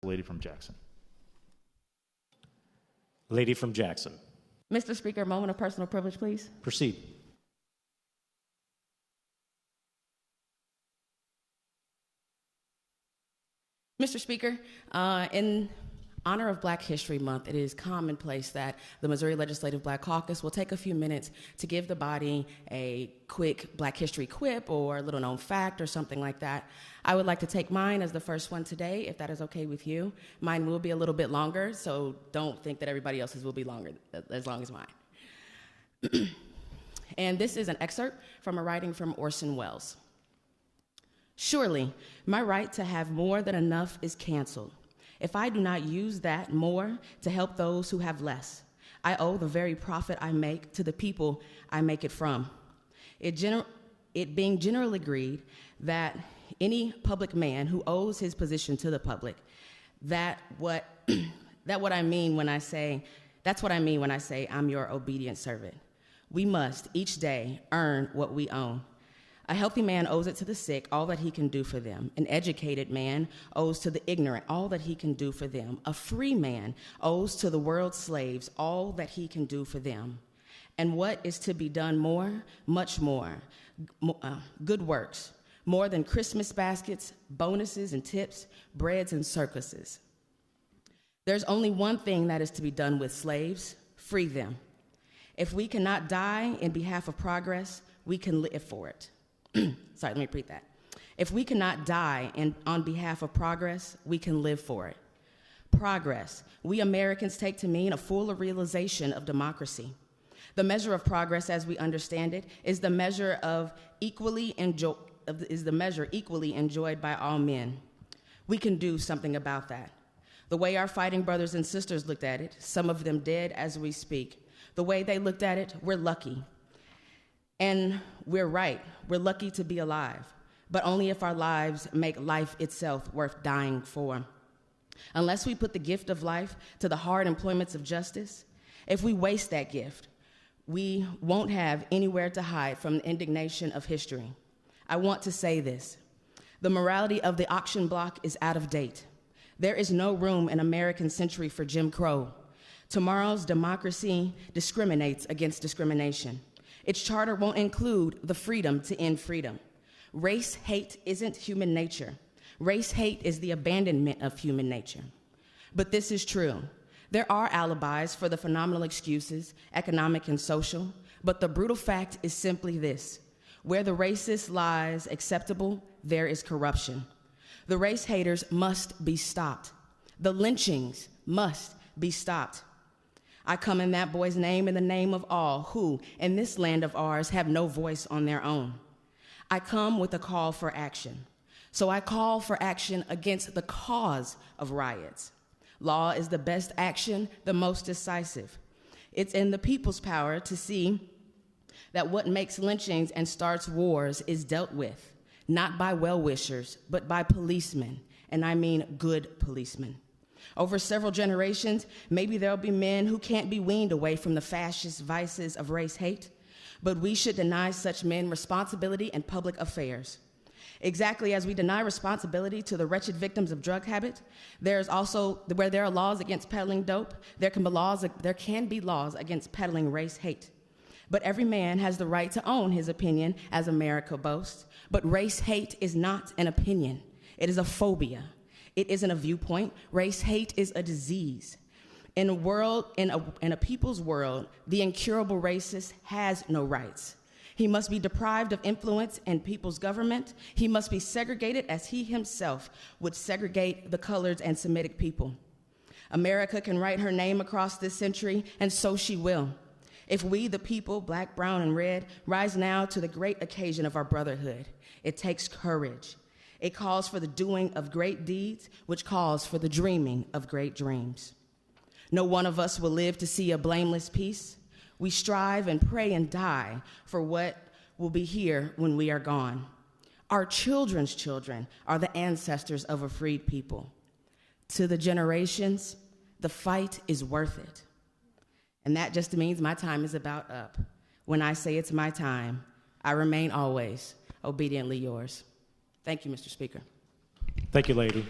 Lady from Jackson. Lady from Jackson. Mr. Speaker, a moment of personal privilege, please. Proceed. Mr. Speaker, in honor of Black History Month, it is commonplace that the Missouri Legislative Black Caucus will take a few minutes to give the body a quick Black History quip or a little known fact or something like that. I would like to take mine as the first one today, if that is okay with you. Mine will be a little bit longer, so don't think that everybody else's will be longer, as long as mine. And this is an excerpt from a writing from Orson Welles. Surely, my right to have more than enough is canceled. If I do not use that more to help those who have less, I owe the very profit I make to the people I make it from. It being generally agreed that any public man who owes his position to the public, that's what I mean when I say I'm your obedient servant. We must each day earn what we own. A healthy man owes it to the sick all that he can do for them. An educated man owes to the ignorant all that he can do for them. A free man owes to the world's slaves all that he can do for them. And what is to be done more? Much more. Good works. More than Christmas baskets, bonuses and tips, breads and circuses. There's only one thing that is to be done with slaves: free them. If we cannot die in behalf of progress, we can live for it. Sorry, let me repeat that. If we cannot die on behalf of progress, we can live for it. Progress, we Americans take to mean a fuller realization of democracy. The measure of progress, as we understand it, is the measure equally enjoyed by all men. We can do something about that. The way our fighting brothers and sisters looked at it, some of them dead as we speak, the way they looked at it, we're lucky. And we're right, we're lucky to be alive, but only if our lives make life itself worth dying for. Unless we put the gift of life to the hard employments of justice, if we waste that gift, we won't have anywhere to hide from the indignation of history. I want to say this: the morality of the auction block is out of date. There is no room in American century for Jim Crow. Tomorrow's democracy discriminates against discrimination. Its charter won't include the freedom to end freedom. Race hate isn't human nature. Race hate is the abandonment of human nature. But this is true. There are alibis for the phenomenal excuses, economic and social, but the brutal fact is simply this: where the racist lies acceptable, there is corruption. The race haters must be stopped. The lynchings must be stopped. I come in that boy's name, in the name of all who, in this land of ours, have no voice on their own. I come with a call for action. So I call for action against the cause of riots. Law is the best action, the most decisive. It's in the people's power to see that what makes lynchings and starts wars is dealt with, not by well-wishers, but by policemen, and I mean good policemen. Over several generations, maybe there'll be men who can't be weaned away from the fascist vices of race hate, but we should deny such men responsibility in public affairs. Exactly as we deny responsibility to the wretched victims of drug habit, there's also, where there are laws against peddling dope, there can be laws against peddling race hate. But every man has the right to own his opinion, as America boasts. But race hate is not an opinion. It is a phobia. It isn't a viewpoint. Race hate is a disease. In a people's world, the incurable racist has no rights. He must be deprived of influence in people's government. He must be segregated as he himself would segregate the colored and Semitic people. America can write her name across this century, and so she will. If we, the people, black, brown, and red, rise now to the great occasion of our brotherhood, it takes courage. It calls for the doing of great deeds, which calls for the dreaming of great dreams. No one of us will live to see a blameless peace. We strive and pray and die for what will be here when we are gone. Our children's children are the ancestors of a freed people. To the generations, the fight is worth it. And that just means my time is about up. When I say it's my time, I remain always obediently yours. Thank you, Mr. Speaker. Thank you, lady.